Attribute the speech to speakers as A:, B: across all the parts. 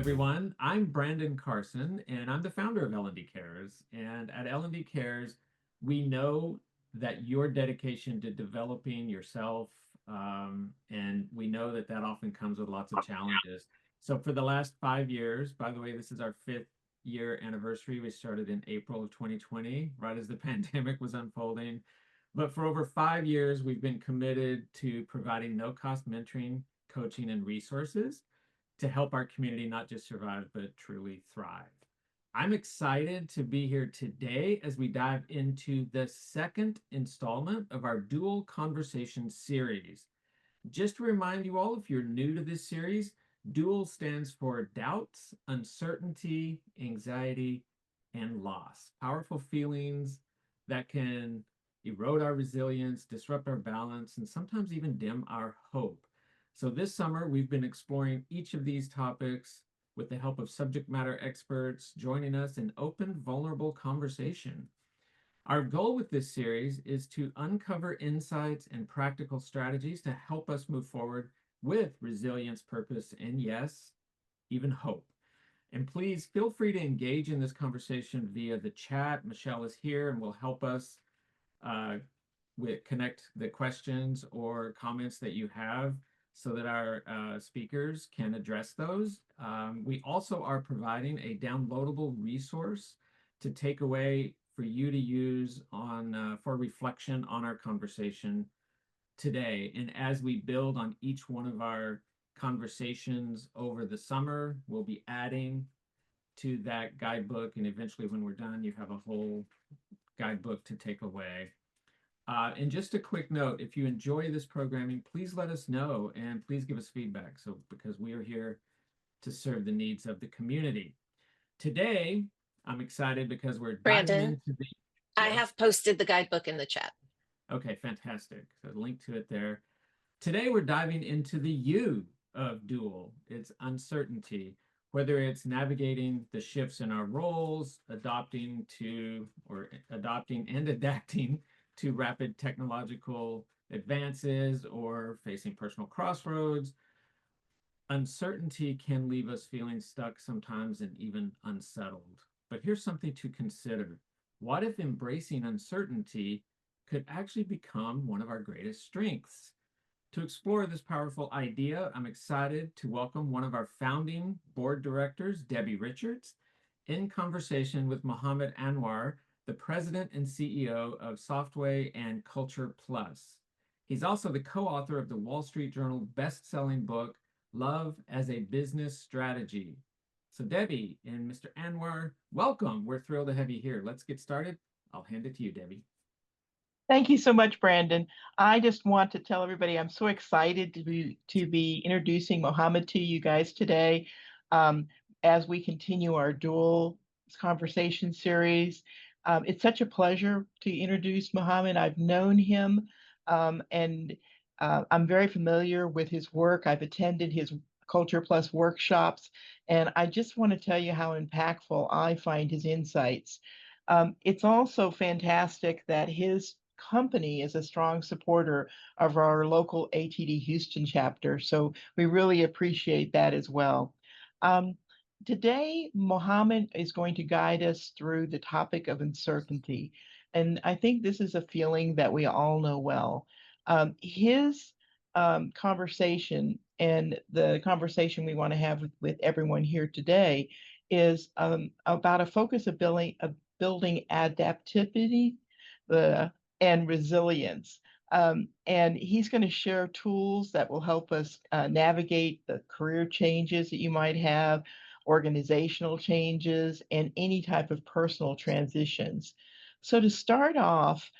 A: everyone. I'm Brandon Carson, and I'm the founder of L&D Cares. And at L&D Cares, we know that your dedication to developing yourself, and we know that that often comes with lots of challenges. So for the last 5 years, by the way, this is our fifth year anniversary. We started in April of 2020, right as the pandemic was unfolding. But for over 5 years, we've been committed to providing no-cost mentoring, coaching, and resources to help our community not just survive, but truly thrive. I'm excited to be here today as we dive into the second installment of our Dual Conversation series. Just to remind you all, if you're new to this series, Dual stands for doubts, uncertainty, anxiety, and loss. Powerful feelings that can erode our resilience, disrupt our balance, and sometimes even dim our hope. So this summer, we've been exploring each of these topics with the help of subject matter experts joining us in open, vulnerable conversation. Our goal with this series is to uncover insights and practical strategies to help us move forward with resilience, purpose, and yes, even hope. And please feel free to engage in this conversation via the chat. Michelle is here and will help us uh, connect the questions or comments that you have so that our speakers can address those. We also are providing a downloadable resource to take away for you to use on for reflection on our conversation today. And as we build on each one of our conversations over the summer, we'll be adding to that guidebook. And eventually, when we're done, you have a whole guidebook to take away. And just a quick note, if you enjoy this programming, please let us know and please give us feedback. So, because we are here to serve the needs of the community. Today, I'm excited because we're diving
B: Brandon,
A: into the,
B: I
A: yes.
B: have posted the guidebook in the chat.
A: Okay, fantastic. So link to it there. Today, we're diving into the U of dual. It's uncertainty, whether it's navigating the shifts in our roles, adopting and adapting to rapid technological advances, or facing personal crossroads. Uncertainty can leave us feeling stuck sometimes and even unsettled. But here's something to consider. What if embracing uncertainty could actually become one of our greatest strengths? To explore this powerful idea, I'm excited to welcome one of our founding board directors, Debbie Richards, in conversation with Mohammad Anwar, the president and CEO of Softway and Culture Plus. He's also the co-author of the Wall Street Journal best-selling book, Love as a Business Strategy. So Debbie and Mr. Anwar, welcome. We're thrilled to have you here. Let's get started. I'll hand it to you, Debbie.
C: Thank you so much, Brandon. I just want to tell everybody I'm so excited to be introducing Mohammad to you guys today um, as we continue our dual conversation series. It's such a pleasure to introduce Mohammad. I've known him and I'm very familiar with his work. I've attended his Culture Plus workshops, and I just want to tell you how impactful I find his insights. It's also fantastic that his company is a strong supporter of our local ATD Houston chapter. So we really appreciate that as well. Um, Today, Mohammed is going to guide us through the topic of uncertainty. And I think this is a feeling that we all know well. His conversation and the conversation we want to have with everyone here today is about a focus of building adaptability, the and resilience. And he's going to share tools that will help us navigate the career changes that you might have, organizational changes, and any type of personal transitions. So, to start off,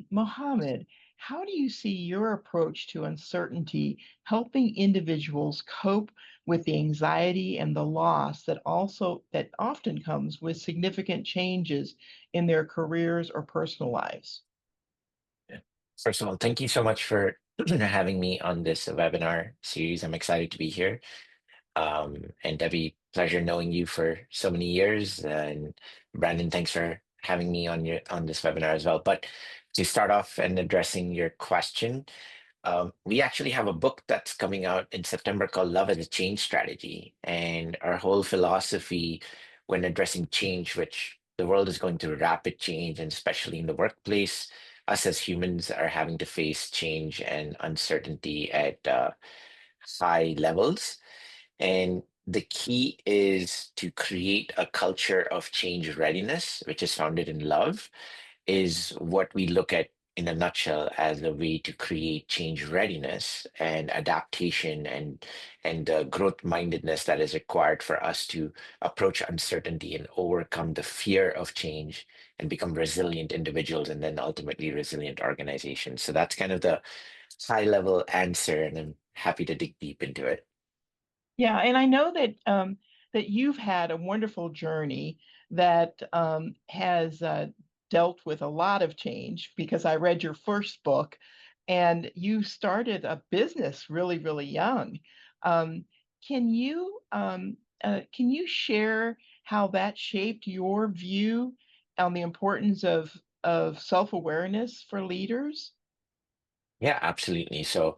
C: Mohammed, how do you see your approach to uncertainty helping individuals cope with the anxiety and the loss that often comes with significant changes in their careers or personal lives?
D: Yeah. First of all, thank you so much for having me on this webinar series. I'm excited to be here. And Debbie, pleasure knowing you for so many years. And Brandon, thanks for having me on this webinar as well. But to start off and addressing your question, We actually have a book that's coming out in September called Love as a Change Strategy. And our whole philosophy when addressing change, which the world is going through rapid change, and especially in the workplace, us as humans are having to face change and uncertainty at high levels. And the key is to create a culture of change readiness, which is founded in love, is what we look at in a nutshell as a way to create change readiness and adaptation and the growth mindedness that is required for us to approach uncertainty and overcome the fear of change and become resilient individuals and then ultimately resilient organizations. So that's kind of the high level answer, and I'm happy to dig deep into it.
C: Yeah, and I know that that you've had a wonderful journey that has dealt with a lot of change because I read your first book, and you started a business really, really young. Um, can you share how that shaped your view on the importance of self-awareness for leaders?
D: Yeah, absolutely. So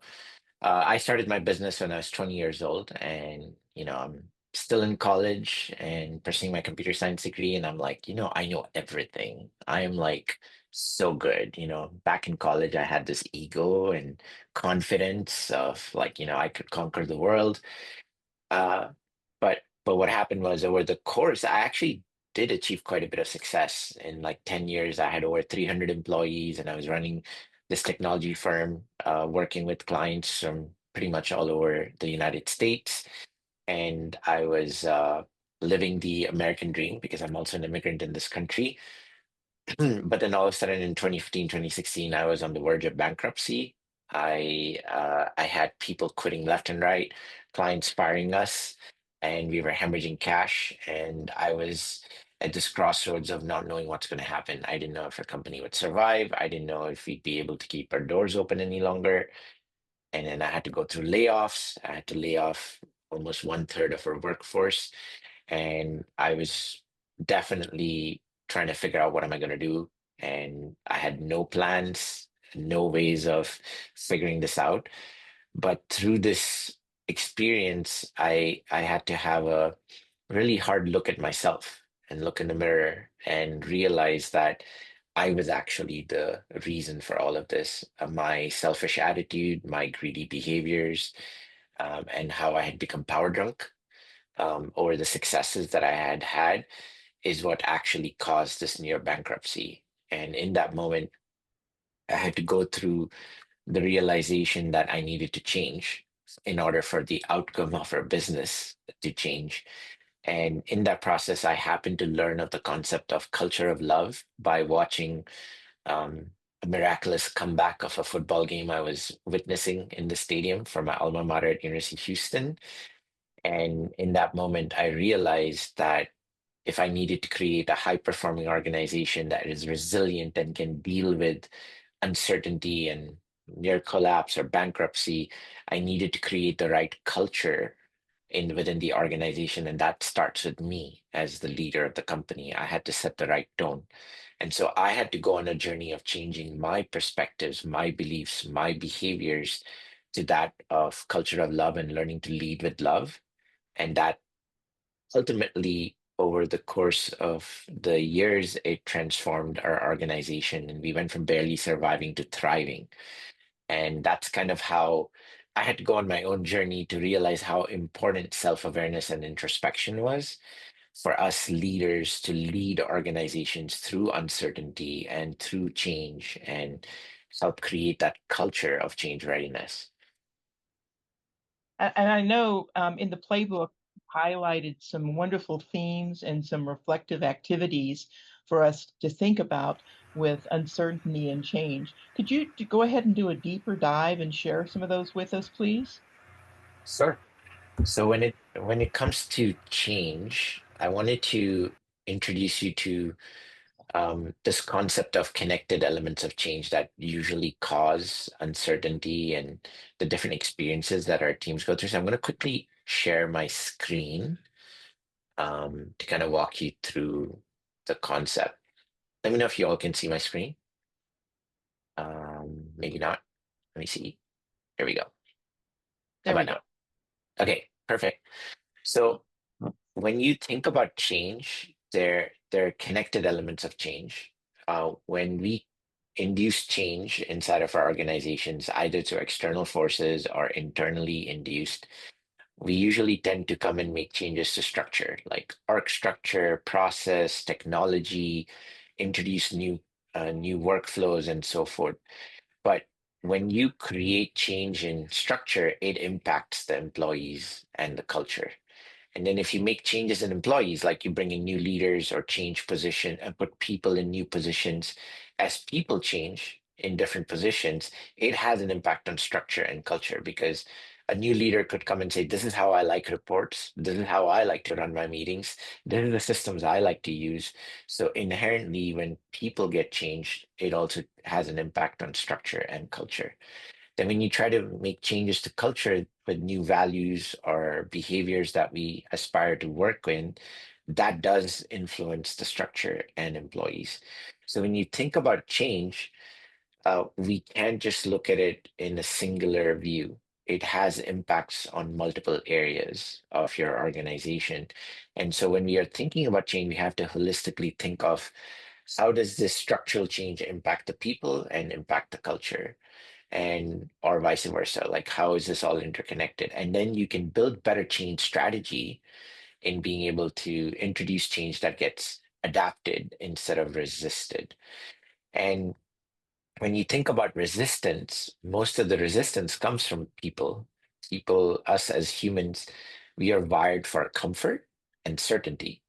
D: I started my business when I was 20 years old, and I'm still in college and pursuing my computer science degree, and I'm like, I know everything. I am like so good. Back in college, I had this ego and confidence of like, I could conquer the world. Uh, but what happened was over the course, I actually did achieve quite a bit of success. In like 10 years, I had over 300 employees, and I was running this technology firm, working with clients from pretty much all over the United States. And I was living the American dream because I'm also an immigrant in this country. But then all of a sudden in 2015, 2016, I was on the verge of bankruptcy. I had people quitting left and right, clients firing us, and we were hemorrhaging cash. And I was at this crossroads of not knowing what's going to happen. I didn't know if our company would survive. I didn't know if we'd be able to keep our doors open any longer. And then I had to go through layoffs. I had to lay off almost one third of our workforce, and I was definitely trying to figure out what am I going to do. And I had no plans, no ways of figuring this out. But through this experience, I had to have a really hard look at myself and look in the mirror and realize that I was actually the reason for all of this. My selfish attitude, my greedy behaviors, and how I had become power drunk over the successes that I had had is what actually caused this near bankruptcy. And in that moment, I had to go through the realization that I needed to change in order for the outcome of our business to change. And in that process, I happened to learn of the concept of culture of love by watching um, a miraculous comeback of a football game I was witnessing in the stadium for my alma mater at University of Houston. And in that moment, I realized that if I needed to create a high performing organization that is resilient and can deal with uncertainty and near collapse or bankruptcy, I needed to create the right culture within the organization. And that starts with me as the leader of the company. I had to set the right tone. And so I had to go on a journey of changing my perspectives, my beliefs, my behaviors to that of culture of love and learning to lead with love. And that ultimately, over the course of the years, it transformed our organization, and we went from barely surviving to thriving. And that's kind of how I had to go on my own journey to realize how important self-awareness and introspection was for us leaders to lead organizations through uncertainty and through change and help create that culture of change readiness.
C: And I know in the playbook highlighted some wonderful themes and some reflective activities for us to think about with uncertainty and change. Could you go ahead and do a deeper dive and share some of those with us, please?
D: Sure. So when it comes to change, I wanted to introduce you to this concept of connected elements of change that usually cause uncertainty and the different experiences that our teams go through. So I'm going to quickly share my screen to kind of walk you through the concept. Let me know if you all can see my screen. Maybe not. Let me see. There we go. How
C: There we
D: about
C: go.
D: now? Okay, perfect. So when you think about change, there are connected elements of change. When we induce change inside of our organizations, either through external forces or internally induced, we usually tend to come and make changes to structure, like org structure, process, technology, introduce new workflows, and so forth. But when you create change in structure, it impacts the employees and the culture. And then if you make changes in employees, like you bring in new leaders or change position and put people in new positions, as people change in different positions, it has an impact on structure and culture because a new leader could come and say, this is how I like reports. This is how I like to run my meetings. These are the systems I like to use. So inherently, when people get changed, it also has an impact on structure and culture. Then when you try to make changes to culture with new values or behaviors that we aspire to work in, that does influence the structure and employees. So when you think about change, we can't just look at it in a singular view. It has impacts on multiple areas of your organization. And so when we are thinking about change, we have to holistically think of how does this structural change impact the people and impact the culture? And or vice versa, like how is this all interconnected? And then you can build better change strategy in being able to introduce change that gets adapted instead of resisted. And when you think about resistance, most of the resistance comes from people. People, us as humans, we are wired for comfort and certainty.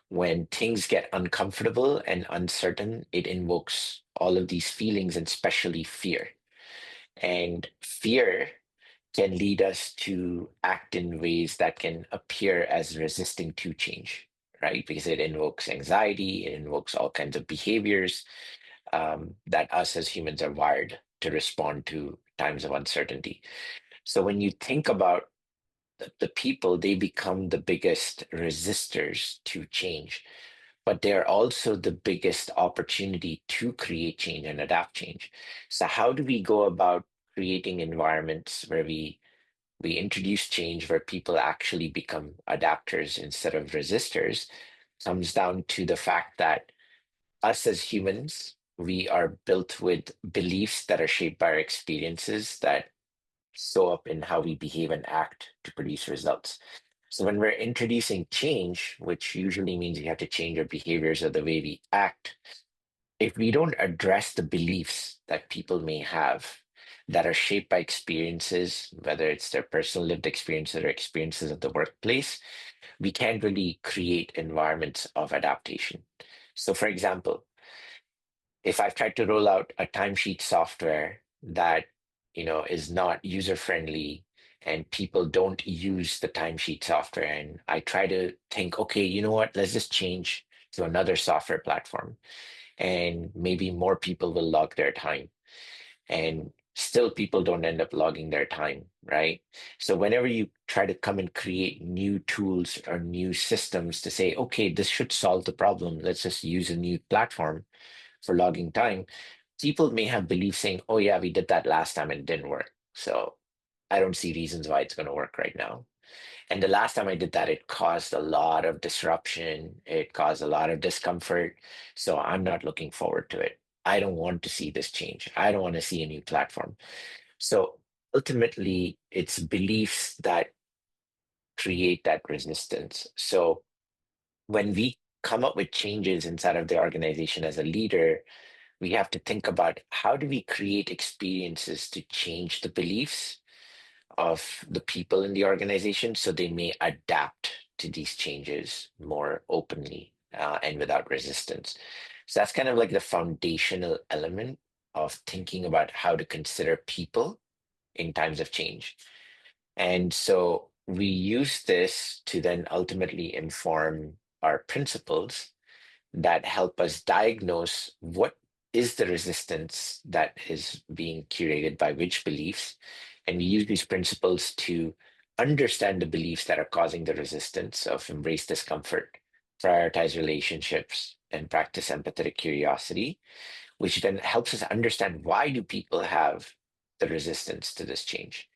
D: When things get uncomfortable and uncertain, it invokes all of these feelings, and especially fear. And fear can lead us to act in ways that can appear as resisting to change, right? Because it invokes anxiety, it invokes all kinds of behaviors that us as humans are wired to respond to times of uncertainty. So when you think about the people, they become the biggest resistors to change, but they're also the biggest opportunity to create change and adapt change. So how do we go about creating environments where we introduce change where people actually become adapters instead of resistors? Comes down to the fact that us as humans, we are built with beliefs that are shaped by our experiences that show up in how we behave and act to produce results. So when we're introducing change, which usually means we have to change our behaviors or the way we act, if we don't address the beliefs that people may have that are shaped by experiences, whether it's their personal lived experiences or experiences of the workplace, we can't really create environments of adaptation. So, for example, if I've tried to roll out a timesheet software that is not user friendly and people don't use the timesheet software, and I try to think, okay, you know what, let's just change to another software platform and maybe more people will log their time, and still people don't end up logging their time, right? So whenever you try to come and create new tools or new systems to say, okay, this should solve the problem, let's just use a new platform for logging time, people may have beliefs saying, oh yeah, we did that last time and it didn't work, so I don't see reasons why it's going to work right now. And the last time I did that, it caused a lot of disruption. It caused a lot of discomfort. So I'm not looking forward to it. I don't want to see this change. I don't want to see a new platform. So ultimately, it's beliefs that create that resistance. So when we come up with changes inside of the organization as a leader, we have to think about how do we create experiences to change the beliefs of the people in the organization so they may adapt to these changes more openly and without resistance. So that's kind of like the foundational element of thinking about how to consider people in times of change. And so we use this to then ultimately inform our principles that help us diagnose what is the resistance that is being curated by which beliefs. And we use these principles to understand the beliefs that are causing the resistance of embrace discomfort, prioritize relationships, and practice empathetic curiosity, which then helps us understand why do people have the resistance to this change.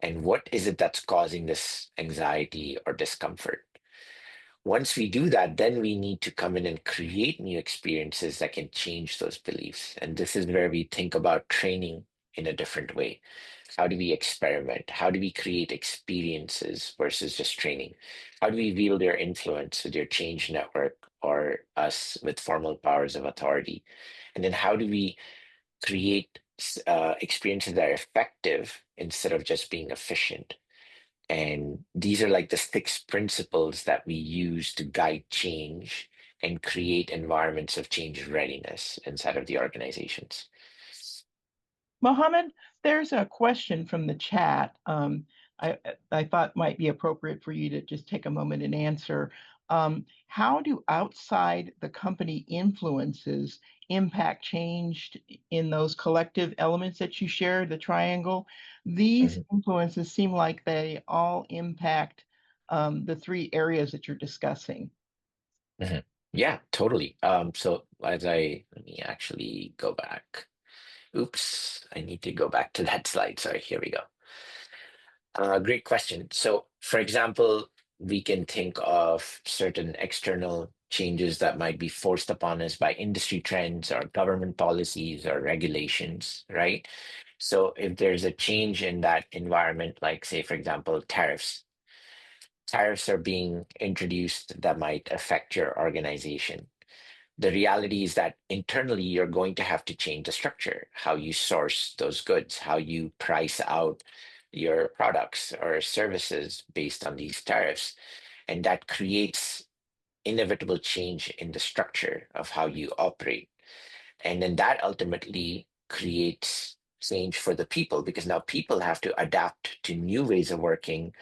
D: And what is it that's causing this anxiety or discomfort? Once we do that, then we need to come in and create new experiences that can change those beliefs. And this is where we think about training in a different way. How do we experiment? How do we create experiences versus just training? How do we wield their influence with your change network or us with formal powers of authority? And then how do we create experiences that are effective instead of just being efficient? And these are like the 6 principles that we use to guide change and create environments of change readiness inside of the organizations.
C: Mohammed, there's a question from the chat. I thought might be appropriate for you to just take a moment and answer. How do outside the company influences impact change in those collective elements that you shared, the triangle? These
D: Mhm,
C: influences seem like they all impact the 3 areas that you're discussing.
D: mhm. Yeah, totally. So let me actually go back. Oops, I need to go back to that slide. Sorry, here we go. Great question. So, for example, we can think of certain external changes that might be forced upon us by industry trends or government policies or regulations, right? So, if there's a change in that environment, like, say, for example, tariffs are being introduced that might affect your organization. The reality is that internally, you're going to have to change the structure, how you source those goods, how you price out your products or services based on these tariffs. And that creates inevitable change in the structure of how you operate. And then that ultimately creates change for the people because now people have to adapt to new ways of working,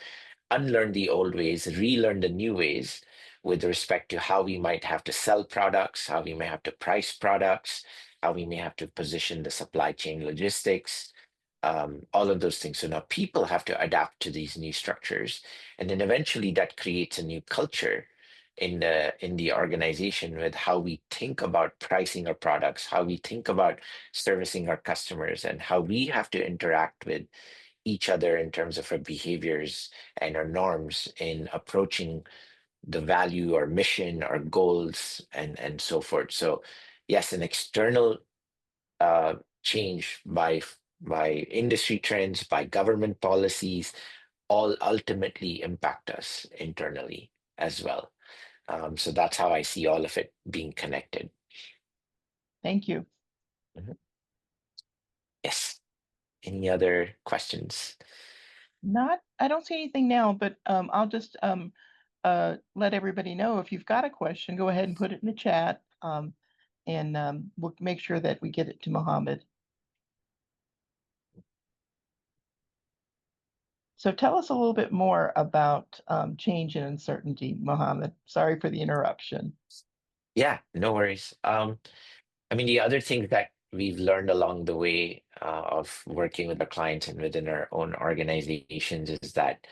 D: unlearn the old ways, relearn the new ways with respect to how we might have to sell products, how we may have to price products, how we may have to position the supply chain logistics, all of those things. So now people have to adapt to these new structures, and then eventually that creates a new culture in the organization with how we think about pricing our products, how we think about servicing our customers, and how we have to interact with each other in terms of our behaviors and our norms in approaching the value or mission or goals and so forth. So yes, an external uh, change by industry trends, by government policies, all ultimately impact us internally as well. So that's how I see all of it being connected.
C: Thank you.
D: Mhm. Yes. Any other questions?
C: I don't see anything now, but I'll just let everybody know if you've got a question, go ahead and put it in the chat, and we'll make sure that we get it to Mohammed. So tell us a little bit more about change and uncertainty, Mohammed. Sorry for the interruption.
D: Yeah, no worries. I mean, the other thing that we've learned along the way of working with our clients and within our own organizations is that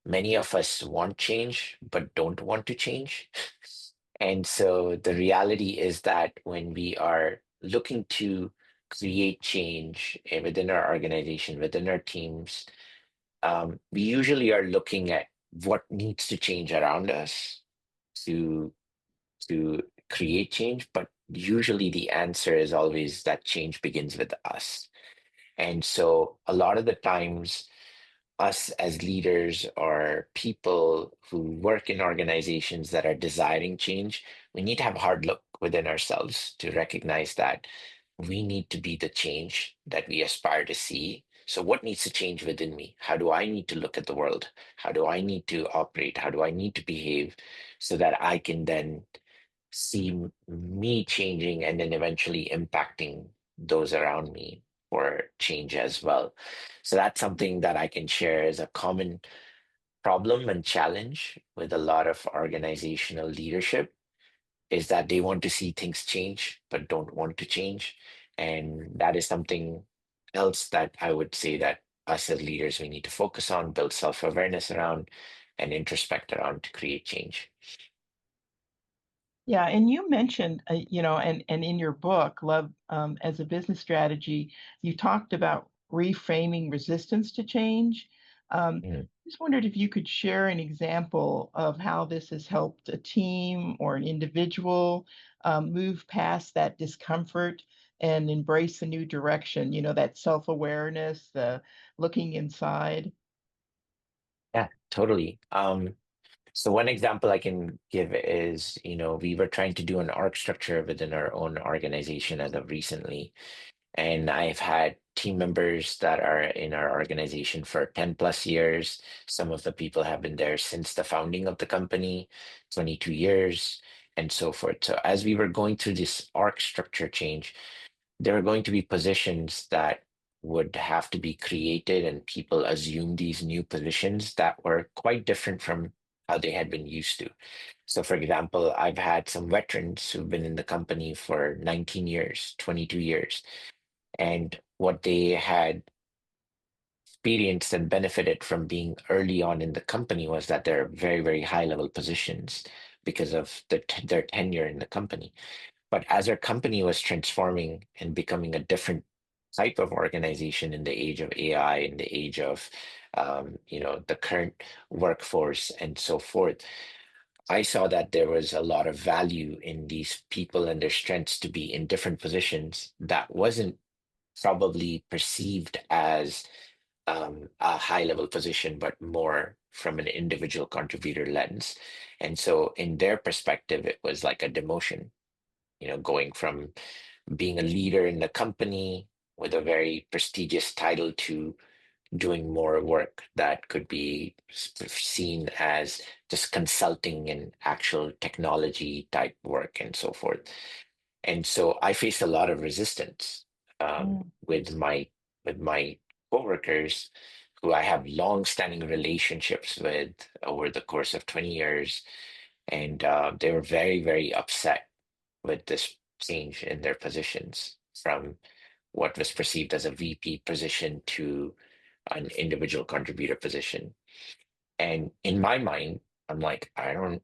D: many of us want change, but don't want to change. And so the reality is that when we are looking to create change within our organization, within our teams, we usually are looking at what needs to change around us to to create change, but usually the answer is always that change begins with us. And so a lot of the times, us as leaders or people who work in organizations that are desiring change, we need to have a hard look within ourselves to recognize that we need to be the change that we aspire to see. So, what needs to change within me? How do I need to look at the world? How do I need to operate? How do I need to behave so that I can then see me changing and then eventually impacting those around me for change as well. So that's something that I can share as a common problem and challenge with a lot of organizational leadership is that they want to see things change but don't want to change. And that is something else that I would say that us as leaders we need to focus on, build self-awareness around, and introspect around to create change.
C: Yeah, and you mentioned, and in your book, Love as a Business Strategy, you talked about reframing resistance to change.
D: Mm.
C: Just wondered if you could share an example of how this has helped a team or an individual move past that discomfort and embrace a new direction, that self-awareness, the looking inside.
D: Yeah, totally. So one example I can give is, we were trying to do an org structure within our own organization as of recently. And I've had team members that are in our organization for 10 plus years. Some of the people have been there since the founding of the company, 22 years, and so forth. So as we were going through this org structure change, there are going to be positions that would have to be created, and people assume these new positions that were quite different from how they had been used to. So, for example, I've had some veterans who've been in the company for 19 years, 22 years, and what they had experienced and benefited from being early on in the company was that they're very, very high level positions because of their tenure in the company. But as our company was transforming and becoming a different type of organization in the age of AI, in the age of the current workforce and so forth, I saw that there was a lot of value in these people and their strengths to be in different positions that wasn't probably perceived as a high level position, but more from an individual contributor lens. And so, in their perspective, it was like a demotion, going from being a leader in the company with a very prestigious title to doing more work that could be seen as just consulting and actual technology type work and so forth. And so I faced a lot of resistance
C: Mm.
D: with my coworkers who I have long-standing relationships with over the course of 20 years, and they were very, very upset with this change in their positions from what was perceived as a VP position to an individual contributor position. And in my mind, I'm like, I don't,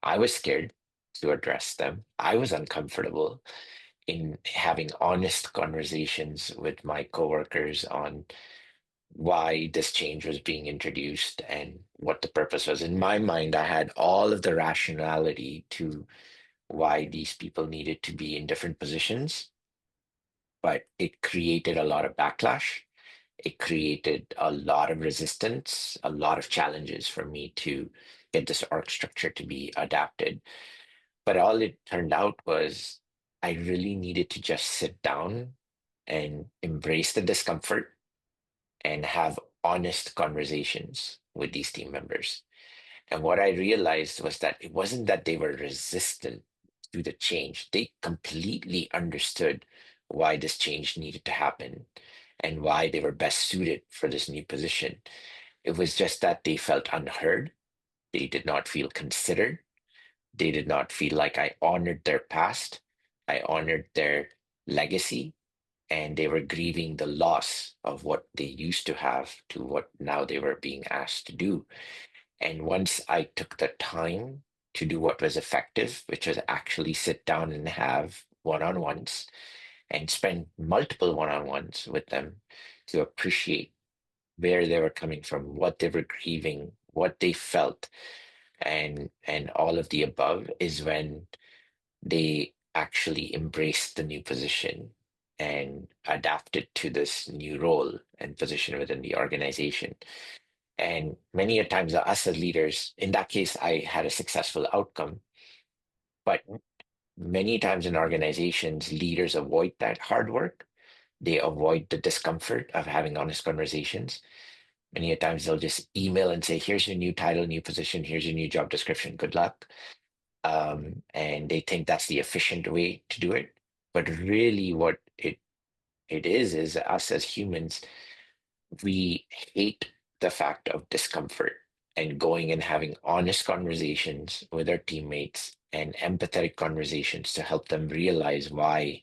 D: I was scared to address them. I was uncomfortable in having honest conversations with my coworkers on why this change was being introduced and what the purpose was. In my mind, I had all of the rationality to why these people needed to be in different positions, but it created a lot of backlash. It created a lot of resistance, a lot of challenges for me to get this org structure to be adapted. But all it turned out was I really needed to just sit down and embrace the discomfort and have honest conversations with these team members. And what I realized was that it wasn't that they were resistant to the change, they completely understood why this change needed to happen and why they were best suited for this new position. It was just that they felt unheard, they did not feel considered, they did not feel like I honored their past, I honored their legacy, and they were grieving the loss of what they used to have to what now they were being asked to do. And once I took the time to do what was effective, which was actually sit down and have one on ones and spend multiple one on ones with them to appreciate where they were coming from, what they were grieving, what they felt, and all of the above, is when they actually embraced the new position and adapted to this new role and position within the organization. And many a times, us as leaders, in that case, I had a successful outcome. But many times in organizations, leaders avoid that hard work. They avoid the discomfort of having honest conversations. Many a times they'll just email and say, here's your new title, new position, here's your new job description, good luck. And they think that's the efficient way to do it. But really, what it is us as humans, we hate the fact of discomfort, and going and having honest conversations with our teammates and empathetic conversations to help them realize why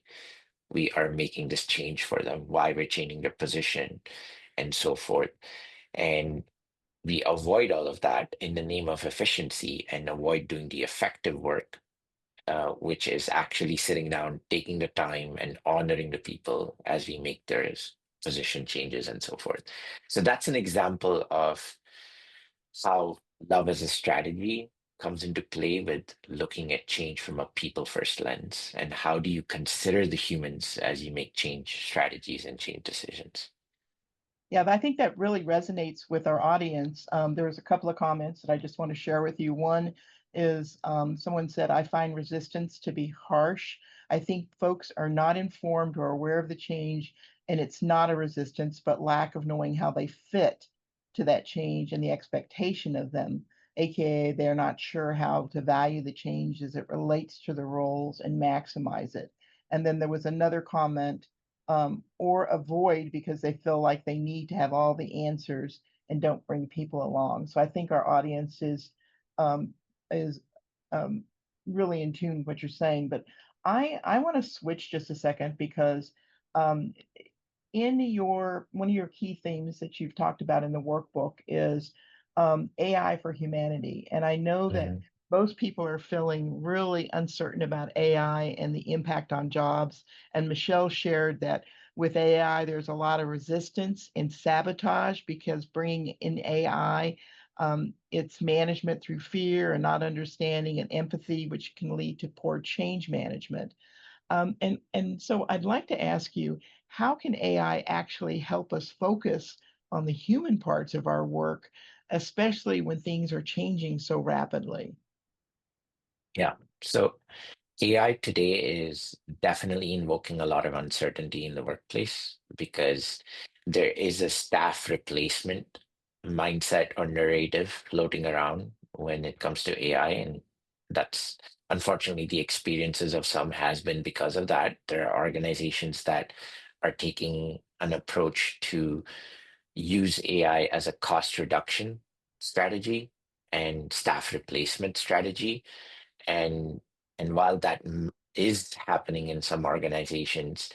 D: we are making this change for them, why we're changing their position, and so forth. And we avoid all of that in the name of efficiency and avoid doing the effective work, which is actually sitting down, taking the time, and honoring the people as we make theirs position changes and so forth. So that's an example of how love as a strategy comes into play with looking at change from a people first lens. And how do you consider the humans as you make change strategies and change decisions?
C: Yeah, but I think that really resonates with our audience. There was a couple of comments that I just want to share with you. One is someone said, I find resistance to be harsh. I think folks are not informed or aware of the change, and it's not a resistance, but lack of knowing how they fit to that change and the expectation of them, aka they're not sure how to value the change as it relates to the roles and maximize it. And then there was another comment, or avoid because they feel like they need to have all the answers and don't bring people along. So I think our audience um, is um, really in tune with what you're saying. But I want to switch just a second because um, in your one of your key themes that you've talked about in the workbook is AI for humanity, and I know that
D: Mhm.
C: most people are feeling really uncertain about AI and the impact on jobs. And Michelle shared that with AI, there's a lot of resistance and sabotage because bringing in AI, it's management through fear and not understanding and empathy, which can lead to poor change management. And so I'd like to ask you, how can AI actually help us focus on the human parts of our work, especially when things are changing so rapidly?
D: Yeah. So AI today is definitely invoking a lot of uncertainty in the workplace because there is a staff replacement mindset or narrative floating around when it comes to AI. And that's unfortunately the experiences of some has been because of that. There are organizations that are taking an approach to use AI as a cost reduction strategy and staff replacement strategy, and while that is happening in some organizations,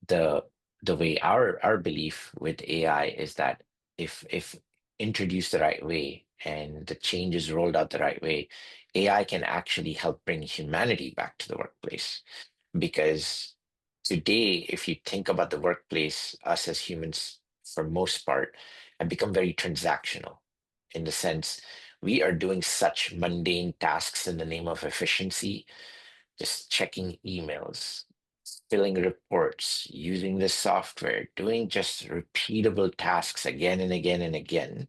D: the way our belief with AI is that if introduced the right way and the change is rolled out the right way, AI can actually help bring humanity back to the workplace. Because today, if you think about the workplace, us as humans, for most part, have become very transactional in the sense we are doing such mundane tasks in the name of efficiency, just checking emails, filling reports, using the software, doing just repeatable tasks again and again and again,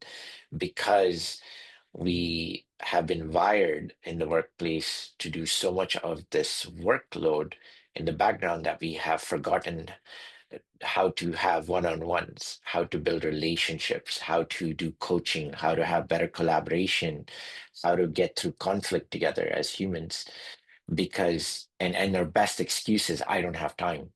D: because we have been wired in the workplace to do so much of this workload in the background that we have forgotten how to have one-on-ones, how to build relationships, how to do coaching, how to have better collaboration, how to get through conflict together as humans. Because and our best excuse is I don't have time.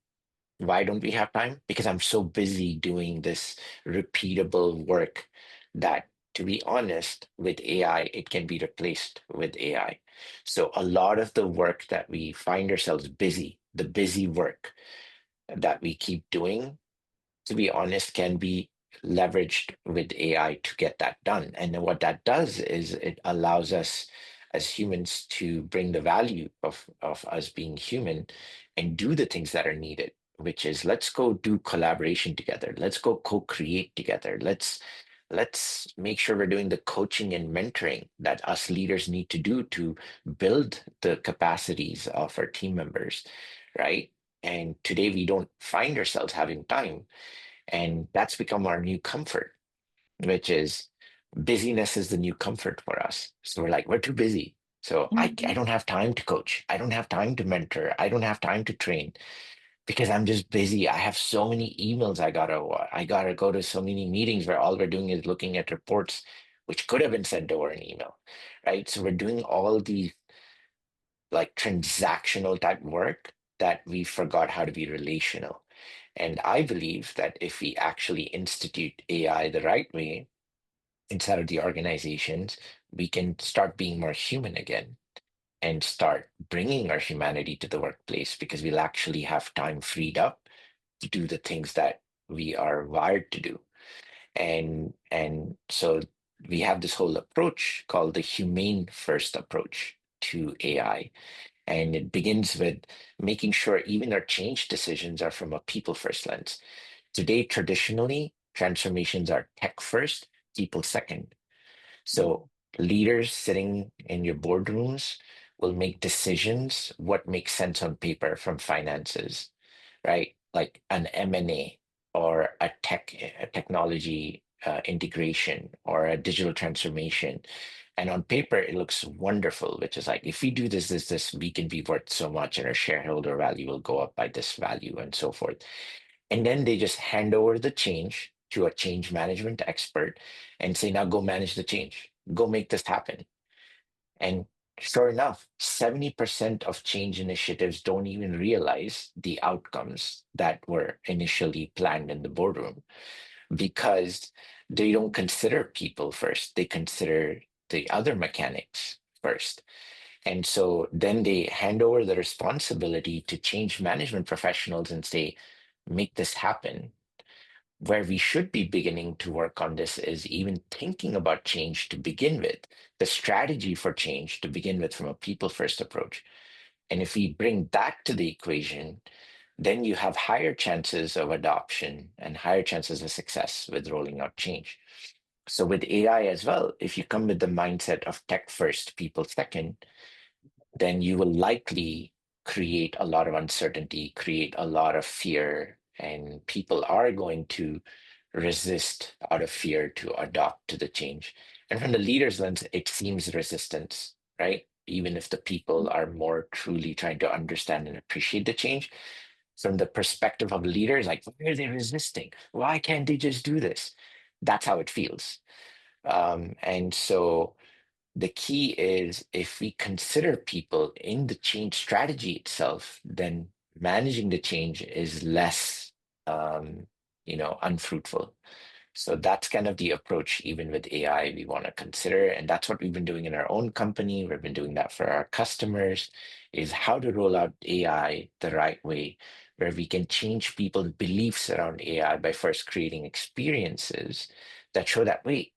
D: Why don't we have time? Because I'm so busy doing this repeatable work that, to be honest, with AI, it can be replaced with AI. So a lot of the work that we find ourselves busy, the busy work that we keep doing, to be honest, can be leveraged with AI to get that done. And then what that does is it allows us as humans to bring the value of us being human and do the things that are needed, which is let's go do collaboration together. Let's go co-create together. Let's make sure we're doing the coaching and mentoring that us leaders need to do to build the capacities of our team members, right? And today we don't find ourselves having time. And that's become our new comfort, which is busyness is the new comfort for us. So we're like, we're too busy. So I
C: Mhm.
D: don't have time to coach. I don't have time to mentor. I don't have time to train because I'm just busy. I have so many emails I gotta go to so many meetings where all we're doing is looking at reports which could have been sent over an email, right? So we're doing all the like transactional type work that we forgot how to be relational. And I believe that if we actually institute AI the right way inside of the organizations, we can start being more human again and start bringing our humanity to the workplace because we'll actually have time freed up to do the things that we are wired to do. And so we have this whole approach called the humane first approach to AI, and it begins with making sure even our change decisions are from a people first lens. Today, traditionally, transformations are tech first, people second. So leaders sitting in your boardrooms will make decisions what makes sense on paper from finances, right? Like an M&A or a technology integration or a digital transformation. And on paper, it looks wonderful, which is like, if we do this, we can be worth so much and our shareholder value will go up by this value and so forth. And then they just hand over the change to a change management expert and say, now go manage the change, go make this happen. And sure enough, 70% of change initiatives don't even realize the outcomes that were initially planned in the boardroom because they don't consider people first. They consider the other mechanics first. And so then they hand over the responsibility to change management professionals and say, make this happen. Where we should be beginning to work on this is even thinking about change to begin with, the strategy for change to begin with from a people first approach. And if we bring that to the equation, then you have higher chances of adoption and higher chances of success with rolling out change. So with AI as well, if you come with the mindset of tech first, people second, then you will likely create a lot of uncertainty, create a lot of fear, and people are going to resist out of fear to adopt to the change. And from the leader's lens, it seems resistance, right? Even if the people are more truly trying to understand and appreciate the change, from the perspective of leaders, like, why are they resisting? Why can't they just do this? That's how it feels. And so the key is if we consider people in the change strategy itself, then managing the change is less, unfruitful. So that's kind of the approach, even with AI, we want to consider. And that's what we've been doing in our own company. We've been doing that for our customers, is how to roll out AI the right way, where we can change people's beliefs around AI by first creating experiences that show that, wait,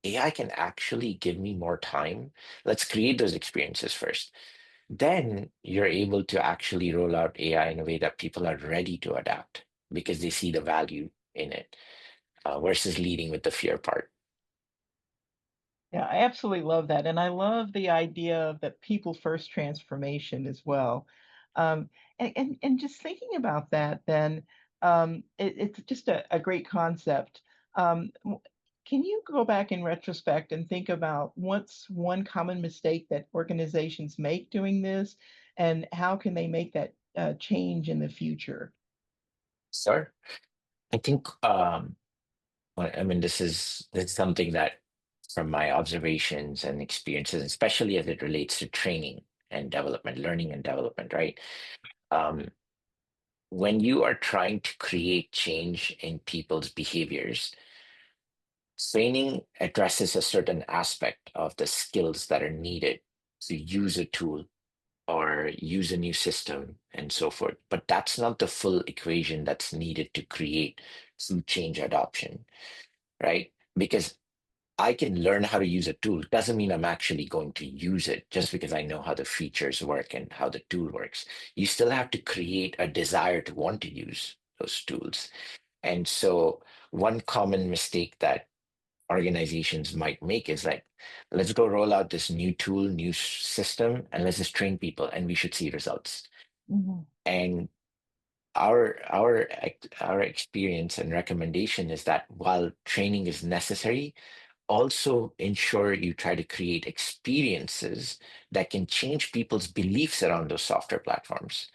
D: AI can actually give me more time. Let's create those experiences first. Then you're able to actually roll out AI in a way that people are ready to adapt because they see the value in it versus leading with the fear part.
C: Yeah, I absolutely love that. And I love the idea of that people first transformation as well. Um, and just thinking about that, then it's just a great concept. Can you go back in retrospect and think about what's one common mistake that organizations make doing this, and how can they make that change in the future?
D: Sure. I think I mean this is something that from my observations and experiences, especially as it relates to training and development, learning and development, right? Um, when you are trying to create change in people's behaviors, training addresses a certain aspect of the skills that are needed to use a tool or use a new system and so forth. But that's not the full equation that's needed to create true change adoption, right? Because I can learn how to use a tool doesn't mean I'm actually going to use it just because I know how the features work and how the tool works. You still have to create a desire to want to use those tools. And so one common mistake that organizations might make is like, let's go roll out this new tool, new system, and let's just train people and we should see results.
C: Mhm.
D: And our experience and recommendation is that while training is necessary, also ensure you try to create experiences that can change people's beliefs around those software platforms.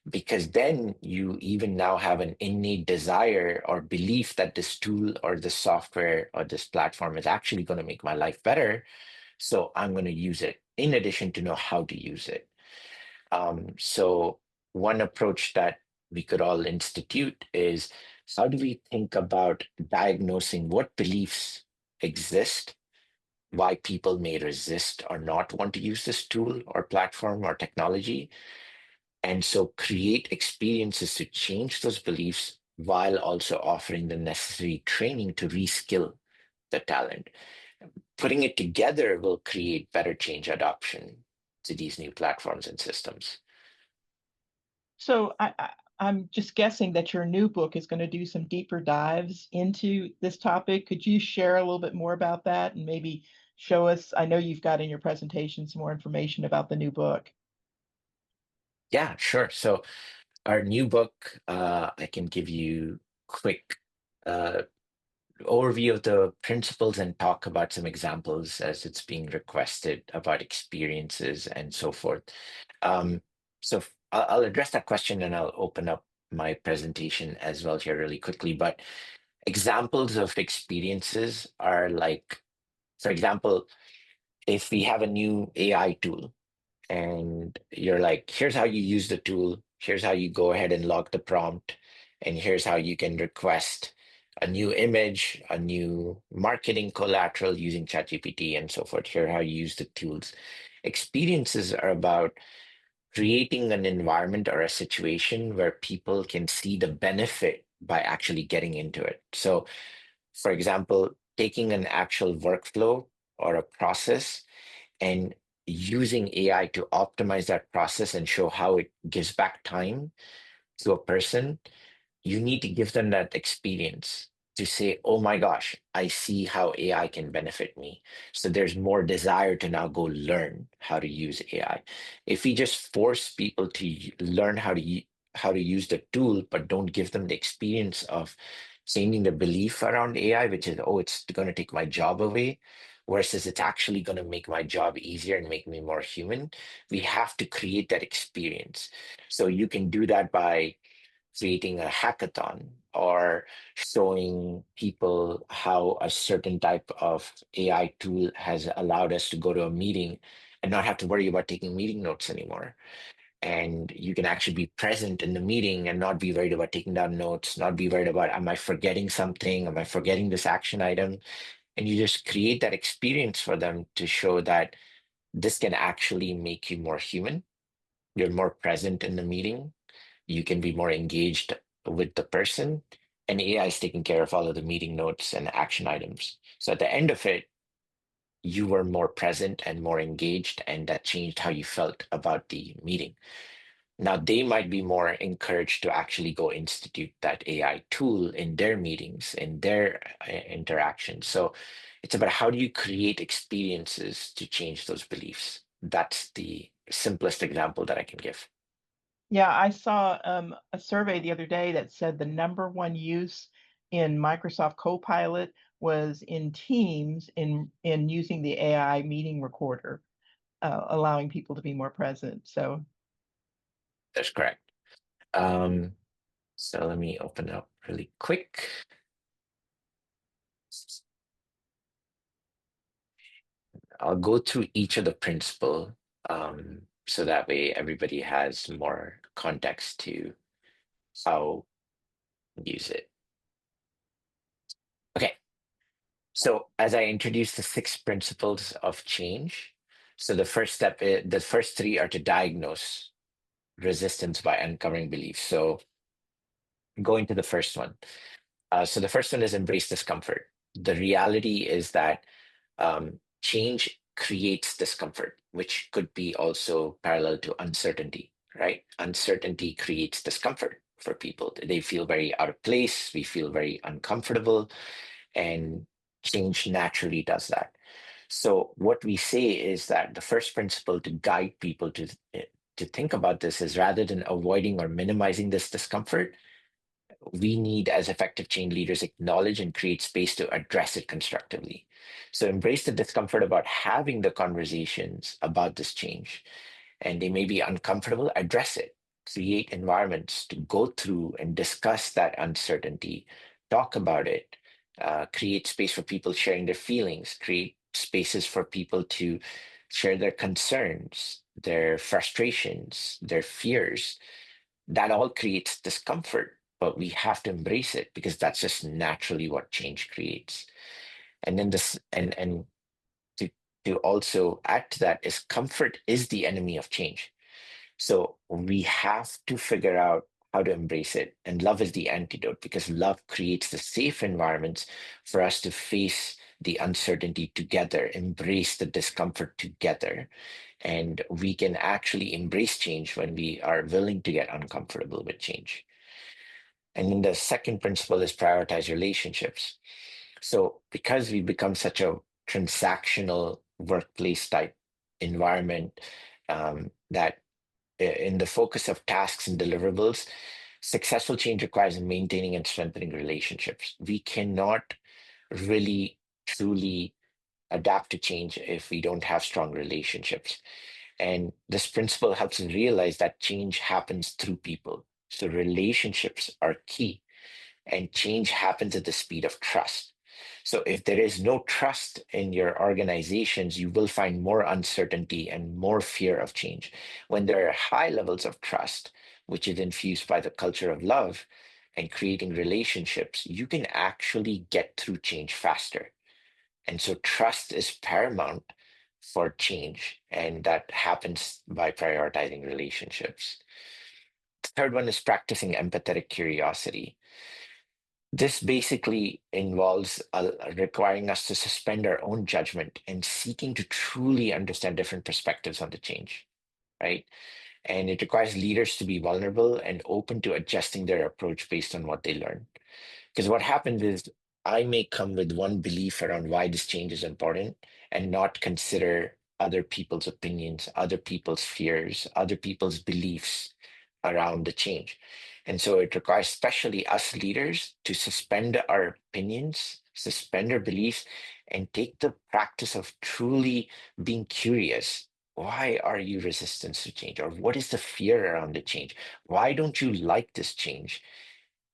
D: Because then you even now have an innate desire or belief that this tool or this software or this platform is actually going to make my life better. So I'm going to use it in addition to know how to use it. So one approach that we could all institute is how do we think about diagnosing what beliefs exist, why people may resist or not want to use this tool or platform or technology, and so create experiences to change those beliefs while also offering the necessary training to reskill the talent. Putting it together will create better change adoption to these new platforms and systems.
C: So I'm just guessing that your new book is going to do some deeper dives into this topic. Could you share a little bit more about that and maybe show us? I know you've got in your presentation some more information about the new book.
D: Yeah, sure. So our new book, I can give you quick uh, overview of the principles and talk about some examples as it's being requested about experiences and so forth. So I'll address that question and I'll open up my presentation as well here really quickly. But examples of experiences are like, for example, if we have a new AI tool and you're like, here's how you use the tool, here's how you go ahead and log the prompt, and here's how you can request a new image, a new marketing collateral using ChatGPT and so forth. Here, how you use the tools. Experiences are about creating an environment or a situation where people can see the benefit by actually getting into it. So, for example, taking an actual workflow or a process and using AI to optimize that process and show how it gives back time to a person, you need to give them that experience to say, oh my gosh, I see how AI can benefit me. So there's more desire to now go learn how to use AI. If we just force people to learn how to use the tool, but don't give them the experience of changing the belief around AI, which is, oh, it's going to take my job away, versus it's actually going to make my job easier and make me more human, we have to create that experience. So you can do that by creating a hackathon or showing people how a certain type of AI tool has allowed us to go to a meeting and not have to worry about taking meeting notes anymore. And you can actually be present in the meeting and not be worried about taking down notes, not be worried about, am I forgetting something? Am I forgetting this action item? And you just create that experience for them to show that this can actually make you more human. You're more present in the meeting, you can be more engaged with the person, and AI is taking care of all of the meeting notes and action items. So at the end of it, you were more present and more engaged, and that changed how you felt about the meeting. Now, they might be more encouraged to actually go institute that AI tool in their meetings, in their interactions. So it's about how do you create experiences to change those beliefs? That's the simplest example that I can give.
C: Yeah, I saw a survey the other day that said the number one use in Microsoft Copilot was in Teams in using the AI meeting recorder, allowing people to be more present. So
D: That's correct. Um, so let me open up really quick. I'll go through each of the principle so that way everybody has more context to how to use it. Okay, so as I introduce the 6 principles of change, so the first step is the first 3 are to diagnose resistance by uncovering beliefs. So going to the first one. So the first one is embrace discomfort. The reality is that change creates discomfort, which could be also parallel to uncertainty, right? Uncertainty creates discomfort for people. They feel very out of place, we feel very uncomfortable, and change naturally does that. So what we say is that the first principle to guide people to think about this is rather than avoiding or minimizing this discomfort, we need, as effective change leaders, acknowledge and create space to address it constructively. So embrace the discomfort about having the conversations about this change. And they may be uncomfortable, address it. Create environments to go through and discuss that uncertainty, talk about it, create space for people sharing their feelings, create spaces for people to share their concerns, their frustrations, their fears. That all creates discomfort, but we have to embrace it because that's just naturally what change creates. And then this and to also add to that is comfort is the enemy of change. So we have to figure out how to embrace it. And love is the antidote because love creates the safe environments for us to face the uncertainty together, embrace the discomfort together. And we can actually embrace change when we are willing to get uncomfortable with change. And then the second principle is prioritize relationships. So because we become such a transactional workplace type environment, that in the focus of tasks and deliverables, successful change requires maintaining and strengthening relationships. We cannot really truly adapt to change if we don't have strong relationships. And this principle helps us realize that change happens through people. So relationships are key, and change happens at the speed of trust. So if there is no trust in your organizations, you will find more uncertainty and more fear of change. When there are high levels of trust, which is infused by the culture of love and creating relationships, you can actually get through change faster. And so trust is paramount for change, and that happens by prioritizing relationships. The third one is practicing empathetic curiosity. This basically involves requiring us to suspend our own judgment and seeking to truly understand different perspectives on the change, right? And it requires leaders to be vulnerable and open to adjusting their approach based on what they learn. Because what happens is I may come with one belief around why this change is important and not consider other people's opinions, other people's fears, other people's beliefs around the change. And so it requires, especially us leaders, to suspend our opinions, suspend our beliefs, and take the practice of truly being curious. Why are you resistant to change? Or what is the fear around the change? Why don't you like this change?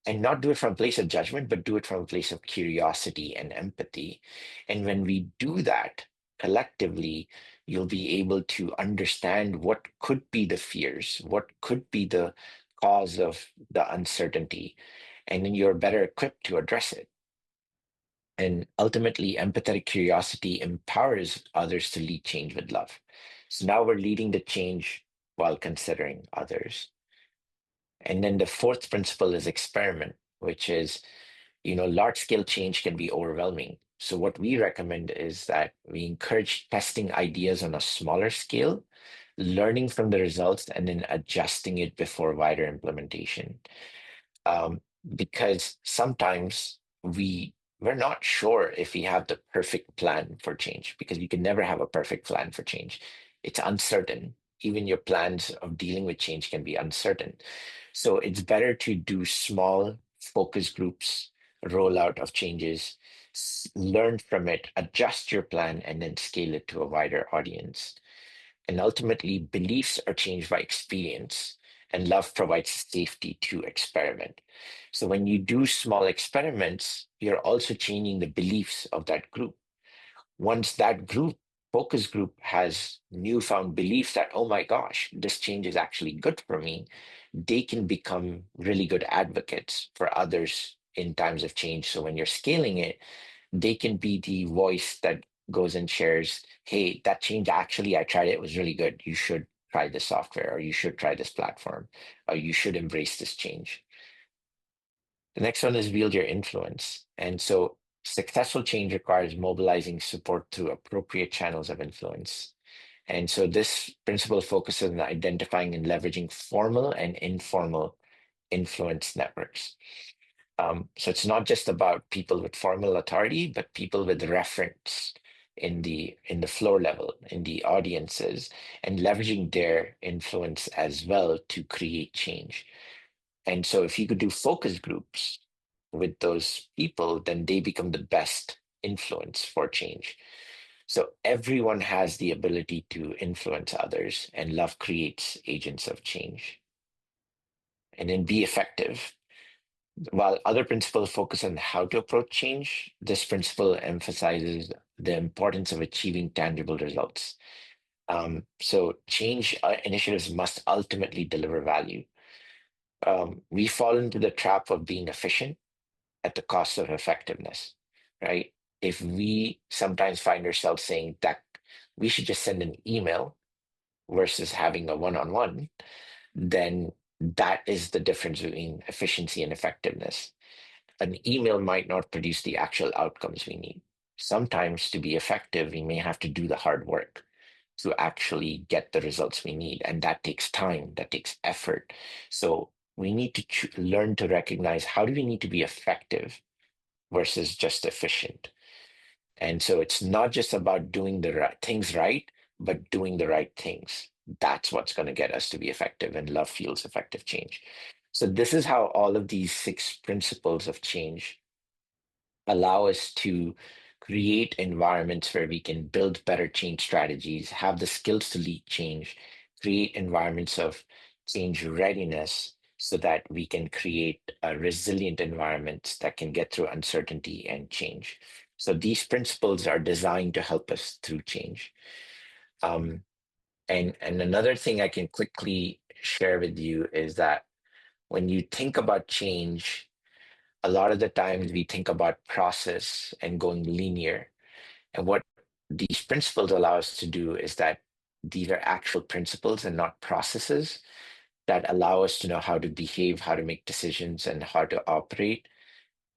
D: And not do it from a place of judgment, but do it from a place of curiosity and empathy. And when we do that collectively, you'll be able to understand what could be the fears, what could be the cause of the uncertainty, and then you're better equipped to address it. And ultimately, empathetic curiosity empowers others to lead change with love. So now we're leading the change while considering others. And then the fourth principle is experiment, which is, large scale change can be overwhelming. So what we recommend is that we encourage testing ideas on a smaller scale, learning from the results, and then adjusting it before wider implementation. Um, because sometimes we're not sure if we have the perfect plan for change, because you can never have a perfect plan for change. It's uncertain. Even your plans of dealing with change can be uncertain. So it's better to do small focus groups, rollout of changes, learn from it, adjust your plan, and then scale it to a wider audience. And ultimately, beliefs are changed by experience, and love provides safety to experiment. So when you do small experiments, you're also changing the beliefs of that group. Once that focus group, has newfound beliefs that, oh my gosh, this change is actually good for me, they can become really good advocates for others in times of change. So when you're scaling it, they can be the voice that goes and shares, hey, that change actually, I tried it, it was really good. You should try this software, or you should try this platform, or you should embrace this change. The next one is wield your influence. And so successful change requires mobilizing support through appropriate channels of influence. And so this principle focuses on identifying and leveraging formal and informal influence networks. So it's not just about people with formal authority, but people with reference in the floor level, in the audiences, and leveraging their influence as well to create change. And so if you could do focus groups with those people, then they become the best influence for change. So everyone has the ability to influence others, and love creates agents of change. And then be effective. While other principles focus on how to approach change, this principle emphasizes the importance of achieving tangible results. So change initiatives must ultimately deliver value. We fall into the trap of being efficient at the cost of effectiveness, right? If we sometimes find ourselves saying that we should just send an email versus having a one-on-one, then that is the difference between efficiency and effectiveness. An email might not produce the actual outcomes we need. Sometimes to be effective, we may have to do the hard work to actually get the results we need. And that takes time, that takes effort. So we need to learn to recognize how do we need to be effective versus just efficient. And so it's not just about doing the right things right, but doing the right things. That's what's going to get us to be effective, and love fuels effective change. So this is how all of these 6 principles of change allow us to create environments where we can build better change strategies, have the skills to lead change, create environments of change readiness so that we can create a resilient environments that can get through uncertainty and change. So these principles are designed to help us through change. And another thing I can quickly share with you is that when you think about change, a lot of the times we think about process and going linear. And what these principles allow us to do is that these are actual principles and not processes that allow us to know how to behave, how to make decisions, and how to operate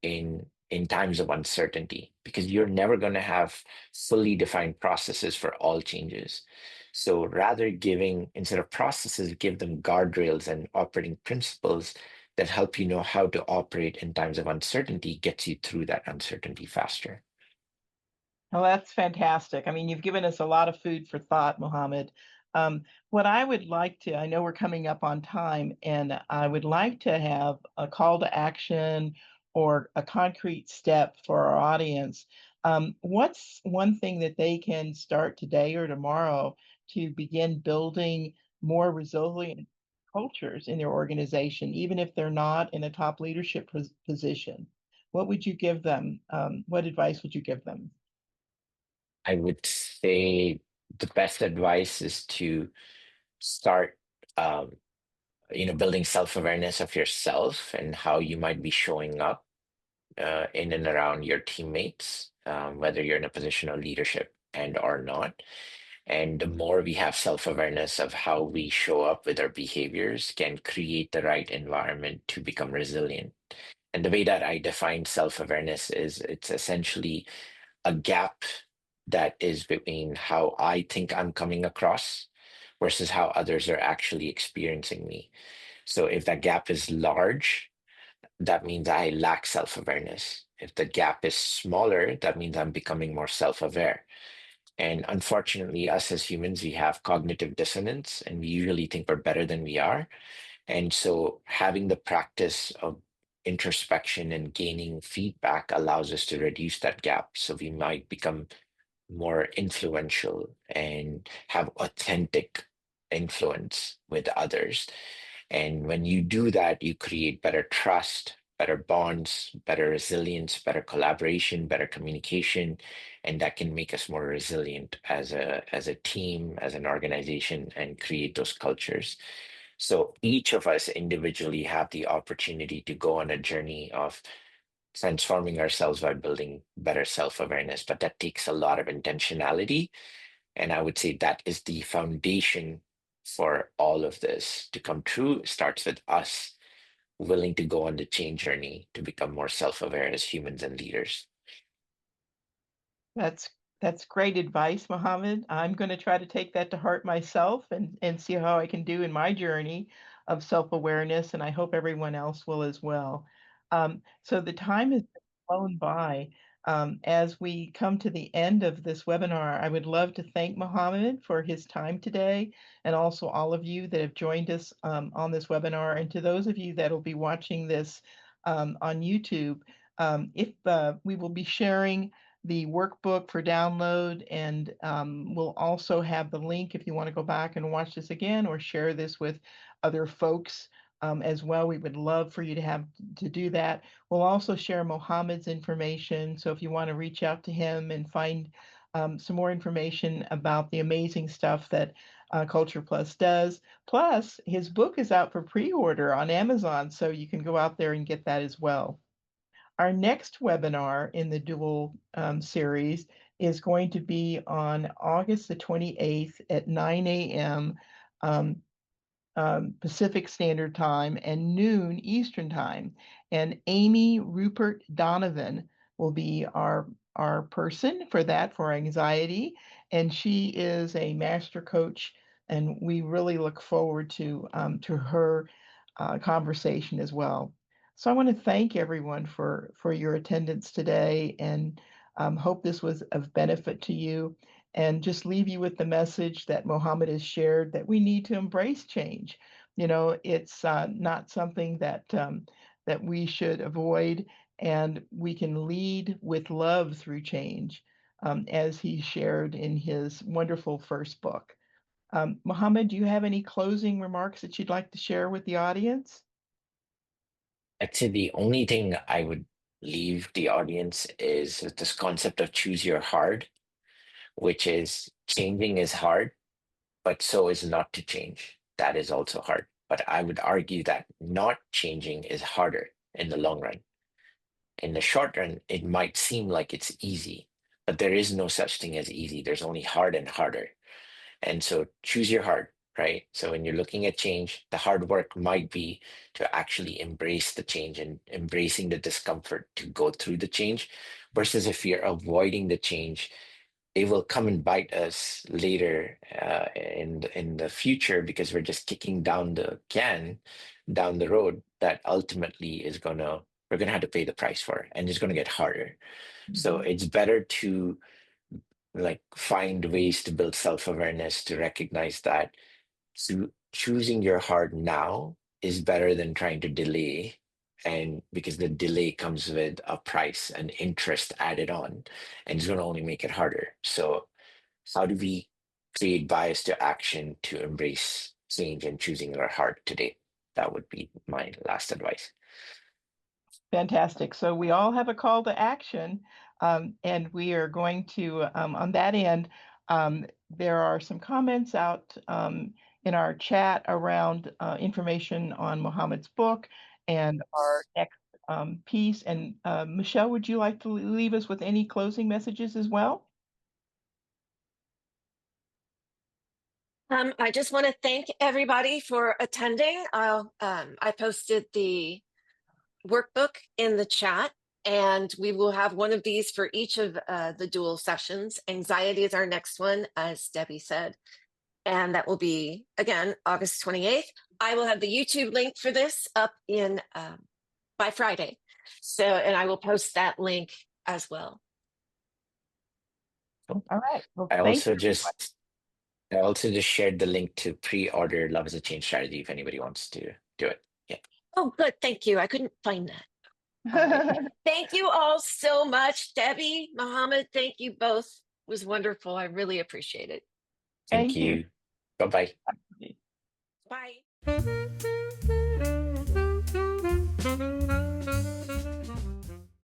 D: in times of uncertainty, because you're never going to have fully defined processes for all changes. So rather giving, instead of processes, give them guardrails and operating principles that help you know how to operate in times of uncertainty, gets you through that uncertainty faster.
C: Oh, that's fantastic. I mean, you've given us a lot of food for thought, Mohammed. What I would like to, I know we're coming up on time, and I would like to have a call to action or a concrete step for our audience. What's one thing that they can start today or tomorrow to begin building more resilient cultures in their organization, even if they're not in a top leadership position? What would you give them? What advice would you give them?
D: I would say the best advice is to start, um, building self-awareness of yourself and how you might be showing up in and around your teammates, whether you're in a position of leadership and or not. And the more we have self-awareness of how we show up with our behaviors can create the right environment to become resilient. And the way that I define self-awareness is it's essentially a gap that is between how I think I'm coming across versus how others are actually experiencing me. So if that gap is large, that means I lack self awareness. If the gap is smaller, that means I'm becoming more self aware. And unfortunately, us as humans, we have cognitive dissonance and we usually think we're better than we are. And so having the practice of introspection and gaining feedback allows us to reduce that gap. So we might become more influential and have authentic influence with others. And when you do that, you create better trust, better bonds, better resilience, better collaboration, better communication, and that can make us more resilient as a team, as an organization, and create those cultures. So each of us individually have the opportunity to go on a journey of transforming ourselves by building better self-awareness, but that takes a lot of intentionality. And I would say that is the foundation for all of this to come true. It starts with us willing to go on the change journey to become more self-aware as humans and leaders.
C: That's that's great advice, Mohammed. I'm going to try to take that to heart myself and see how I can do in my journey of self-awareness, and I hope everyone else will as well. So the time has flown by. As we come to the end of this webinar, I would love to thank Mohammed for his time today, and also all of you that have joined us on this webinar, and to those of you that will be watching this on YouTube. If we will be sharing the workbook for download, and we'll also have the link if you want to go back and watch this again or share this with other folks as well. We would love for you to have to do that. We'll also share Mohammed's information, so if you want to reach out to him and find some more information about the amazing stuff that Culture Plus does. Plus, his book is out for pre-order on Amazon, so you can go out there and get that as well. Our next webinar in the dual series is going to be on August the 28th at 9 a.m. Um, Pacific Standard Time and noon Eastern Time. And Amy Rupert Donovan will be our person for that, for anxiety. And she is a master coach, and we really look forward to her conversation as well. So I want to thank everyone for your attendance today, and hope this was of benefit to you, and just leave you with the message that Mohammad has shared, that we need to embrace change. You know, it's not something that we should avoid, and we can lead with love through change, as he shared in his wonderful first book. Mohammed, do you have any closing remarks that you'd like to share with the audience?
D: I'd say the only thing I would leave the audience is with this concept of choose your hard, which is changing is hard, but so is not to change. That is also hard. But I would argue that not changing is harder in the long run. In the short run, it might seem like it's easy, but there is no such thing as easy. There's only hard and harder. And so choose your hard, right? So when you're looking at change, the hard work might be to actually embrace the change and embracing the discomfort to go through the change, versus if you're avoiding the change, it will come and bite us later in the future, because we're just kicking down the can down the road that ultimately is we're gonna have to pay the price for, and it's gonna get harder. So it's better to like find ways to build self-awareness, to recognize that choosing your hard now is better than trying to delay, and because the delay comes with a price and interest added on, and it's going to only make it harder. So how do we create bias to action to embrace change and choosing our heart today? That would be my last advice.
C: Fantastic. So we all have a call to action, and we are going to, on that end, there are some comments out in our chat around information on Mohammed's book and our next piece. And Michelle, would you like to leave us with any closing messages as well?
B: I just want to thank everybody for attending. I posted the workbook in the chat, and we will have one of these for each of the dual sessions. Anxiety is our next one, as Debbie said, and that will be, again, August 28th. I will have the YouTube link for this up in by Friday. So, and I will post that link as well.
C: All right. Well,
D: I
C: thank
D: also
C: you.
D: I also just shared the link to pre-order Love is a Change strategy if anybody wants to do it. Yeah.
B: Oh, good. Thank you. I couldn't find that. Thank you all so much. Debbie, Mohammed, thank you both. It was wonderful. I really appreciate it.
D: Thank you. Bye-bye.
B: Bye.